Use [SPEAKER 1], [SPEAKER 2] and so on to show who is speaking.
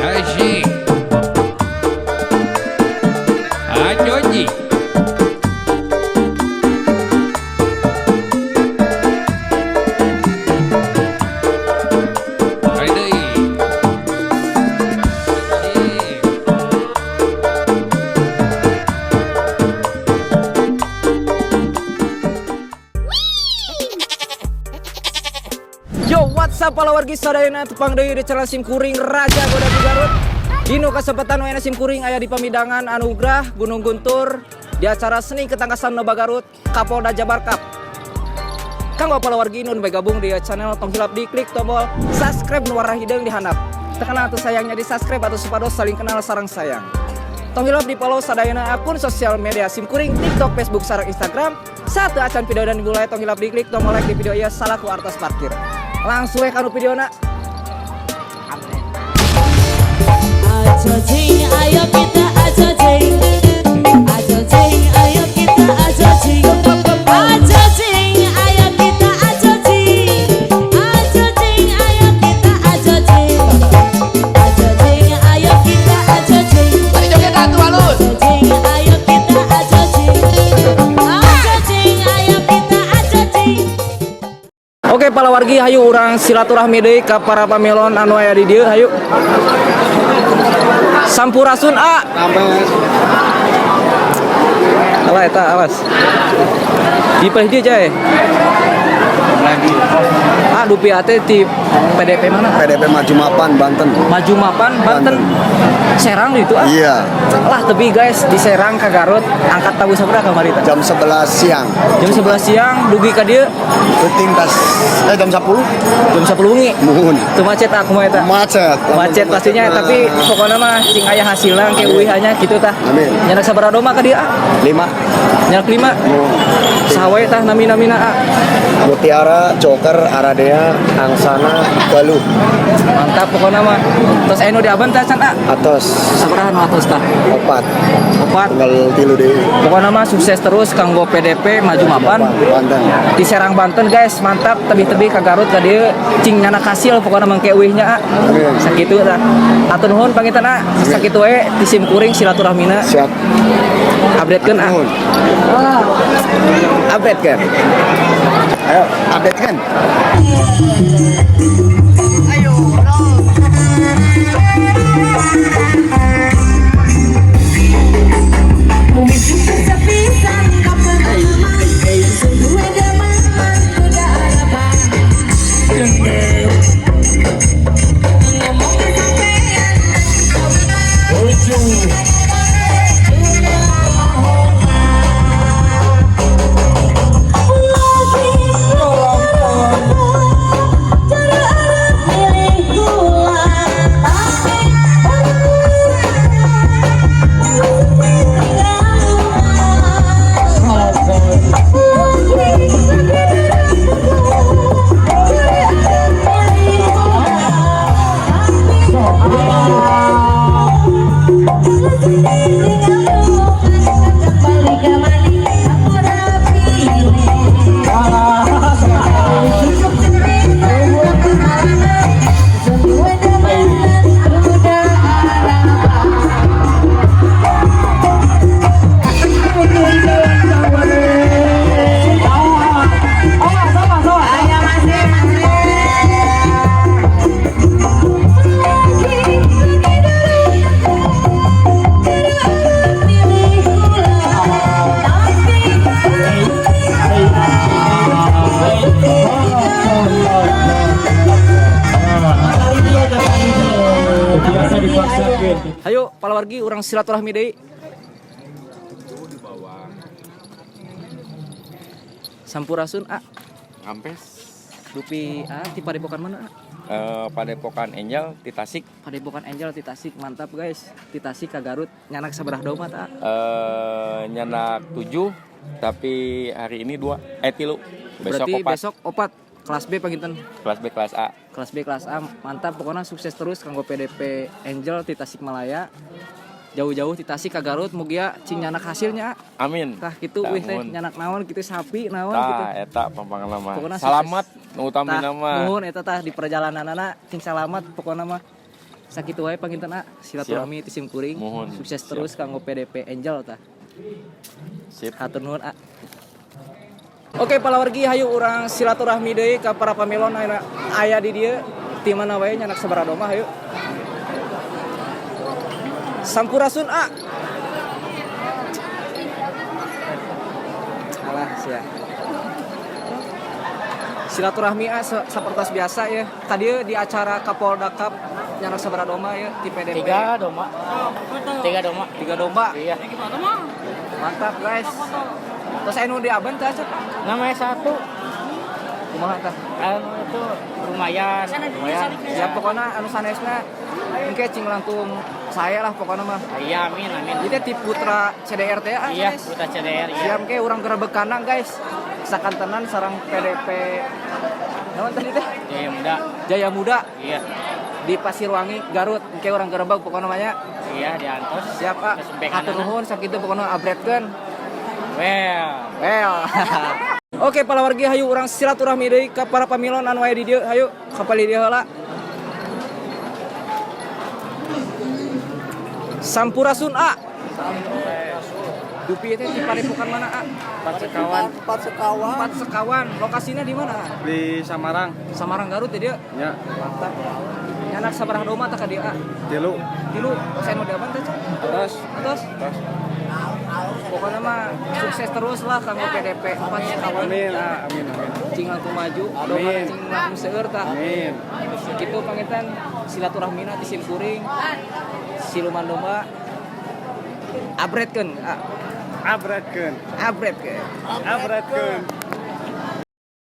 [SPEAKER 1] Asik. Ajoji. Hai deui.
[SPEAKER 2] Yo, what's up palawargi sadayana tepang deui di channel Simkuring Raja Goda di Garut. Dino kesempatan waena Simkuring aya di pamidangan Anugrah Gunung Guntur di acara seni ketangkasan Noba Garut Kapolda Jabar Cup. Kanggo palawargi nun bergabung di channel tong hilap diklik tombol subscribe nu warna hideung di handap. Tekan atuh sayangnya di subscribe atau supados saling kenal sareng sayang. Tong hilap di follow sadayana akun sosial media Simkuring, TikTok, Facebook, sareng Instagram. Satu acan video dan dimulai tong hilap diklik tombol like di video ieu salaku artos parkir. Langsung we kanu videona.
[SPEAKER 3] Ajo jing, ayo kita ajo jing. Ajo jing, ayo kita ajo jing. Ajo jing, ayo kita ajo jing. Ajo jing, ayo kita ajo jing. Ajo jing, ayo kita ajo jing.
[SPEAKER 1] Tadi jogetan tuh halus.
[SPEAKER 3] Ajo jing, ayo kita ajo jing. Ajo jing, ayo kita ajo jing.
[SPEAKER 2] Oke palawargi hayu urang silaturahmi deui ka para pamelon anu aya di dieu hayu. Sampurasun A. Alah eta awas. Di paling dia jae. Ah dupi ate ti PDP mana?
[SPEAKER 4] PDP Maju Mapan Banten.
[SPEAKER 2] Maju Mapan Banten. Serang itu ah.
[SPEAKER 4] Iya,
[SPEAKER 2] Lah tebi guys di Serang ka Garut angkat tabu sabaraha kamari teh?
[SPEAKER 4] jam 11 siang.
[SPEAKER 2] Jam 11 siang dugi ka dieu
[SPEAKER 4] Penting tas jam 10.
[SPEAKER 2] jam 10 wengi.
[SPEAKER 4] Muhun.
[SPEAKER 2] Teu macet aku mah eta.
[SPEAKER 4] Macet.
[SPEAKER 2] Macet pastinya
[SPEAKER 4] Nah,
[SPEAKER 2] tapi pokoknya mah cing aya hasilna ke uih hanya gitu tah.
[SPEAKER 4] Amin.
[SPEAKER 2] Nyanak sabaraha doma ka dia?
[SPEAKER 4] 5.
[SPEAKER 2] Nyanak 5. Sawe tah namina-mina A.
[SPEAKER 4] Mutiara, Joker, Aradea, Angsana, Galuh.
[SPEAKER 2] Mantap pokoknya mah. Terus anu di Aban tah can A.
[SPEAKER 4] Atos
[SPEAKER 2] Sabaraha nu atos tah?
[SPEAKER 4] 4.
[SPEAKER 2] 4.
[SPEAKER 4] Tinggal tilu deui.
[SPEAKER 2] Pokoknya mah sukses terus kanggo PDP Maju Mapan
[SPEAKER 4] Banten.
[SPEAKER 2] di Serang Banten guys. Mantap tebih-tebih ka Garut ka dieu cing nyanak hasil pokoknya mangke uihnya A.
[SPEAKER 4] Amin.
[SPEAKER 2] Sakitu tah. Atur nuhun pangitan A. Sakitu we di Simkuring silaturahmina.
[SPEAKER 4] Siap.
[SPEAKER 2] Updatekeun A.
[SPEAKER 4] Muhun. Update kan? Ayo, update kan?
[SPEAKER 2] Hayo palawargi urang silaturahmi deui. Sampurasun A.
[SPEAKER 5] Ampes
[SPEAKER 2] Dupi A ti padepokan mana A?
[SPEAKER 5] Padepokan Angel di Tasik.
[SPEAKER 2] Padepokan Angel ti Tasik. Mantap guys. Ti Tasik ka Garut nyanak sabaraha doma A?
[SPEAKER 5] Nyanak 7 tapi hari ini 2 3. Besok
[SPEAKER 2] Berarti
[SPEAKER 5] 4.
[SPEAKER 2] besok opat. Kelas B panginten.
[SPEAKER 5] Kelas B kelas A.
[SPEAKER 2] Kelas B kelas A. Mantap pokoknya sukses terus kanggo PDP Angel ti Tasikmalaya. Jauh-jauh ti Tasik ka Garut mugia cing nyanak hasilnya.
[SPEAKER 5] Amin.
[SPEAKER 2] Tah kitu wih teh nyanak naon kitu sapi naon
[SPEAKER 5] Tah
[SPEAKER 2] gitu.
[SPEAKER 5] eta pampangan mah.
[SPEAKER 2] Pokona
[SPEAKER 5] Salamet Nu utami
[SPEAKER 2] Tah,
[SPEAKER 5] nama.
[SPEAKER 2] nuhun eta tah di perjalanan anak ting salamat pokona mah. Sakitu wae pangintenna silaturahmi ti Simkuring.
[SPEAKER 5] Mohon.
[SPEAKER 2] Sukses terus kanggo PDP Angel tah.
[SPEAKER 5] Sip.
[SPEAKER 2] Hatur nuhun A. Oke palawargi hayu urang silaturahmi deui ka para pamelon aya di dieu ti mana wae nyanak sabaraha domah hayu. Sampurasun A. Alah sia. Silaturahmi A sapertos biasa ya. Tadi di acara Kapolda Cup nyanak sabaraha domah ya ti PDP.
[SPEAKER 6] 3 domba. 3 domba.
[SPEAKER 2] 3 domba.
[SPEAKER 6] Iya.
[SPEAKER 2] Mantap guys. Terus anu di Aban teh Cep?
[SPEAKER 6] Namanya 1.
[SPEAKER 2] Kumaha tah?
[SPEAKER 6] Anu itu lumayan.
[SPEAKER 2] Lumayan. Ya pokoknya anu sanesna engke cing langkung saya lah pokoknya mah.
[SPEAKER 6] Iya, amin, amin.
[SPEAKER 2] Itu ti putra CDR teh
[SPEAKER 6] Iya, putra CDR iya.
[SPEAKER 2] Siap ke urang gerebek kanang guys. Sakantenan sareng PDP. Naon tadi teh?
[SPEAKER 6] Jaya muda.
[SPEAKER 2] Jaya Muda
[SPEAKER 6] Iya.
[SPEAKER 2] di Pasirwangi Garut engke urang gerebek pokoknya mah nya.
[SPEAKER 6] Iya, diantos.
[SPEAKER 2] Siap Pak. Hatur nuhun sakitu pokoknya abretkeun.
[SPEAKER 6] Well.
[SPEAKER 2] Oke palawargi hayu urang silaturahmi deui ka para pamilon anu aya di dieu hayu kapali dieu heula. Sampurasun A. Dupi teh di padepokan mana A?
[SPEAKER 4] Empat sekawan.
[SPEAKER 2] 4 Sekawan. Lokasinya di mana?
[SPEAKER 4] Di Samarang.
[SPEAKER 2] Samarang Garut ya dia.
[SPEAKER 4] Ya.
[SPEAKER 2] Mantap. Nyanak sabaraha doma teh ka dieu A?
[SPEAKER 4] Tilu.
[SPEAKER 2] Tilu. Saya mau di Aban teh.
[SPEAKER 4] Terus.
[SPEAKER 2] Terus pokoknya mah sukses terus lah kanggo PDP 4 Sekawan.
[SPEAKER 4] Amin. Amin.
[SPEAKER 2] Cing langkung maju, doma cing langkung seueur tah.
[SPEAKER 4] Amin.
[SPEAKER 2] Kitu pangitan silaturahmina ti Simkuring. Siluman domba abretkeun.
[SPEAKER 4] Abratkeun.
[SPEAKER 2] Abretkeun.
[SPEAKER 4] Abratkeun.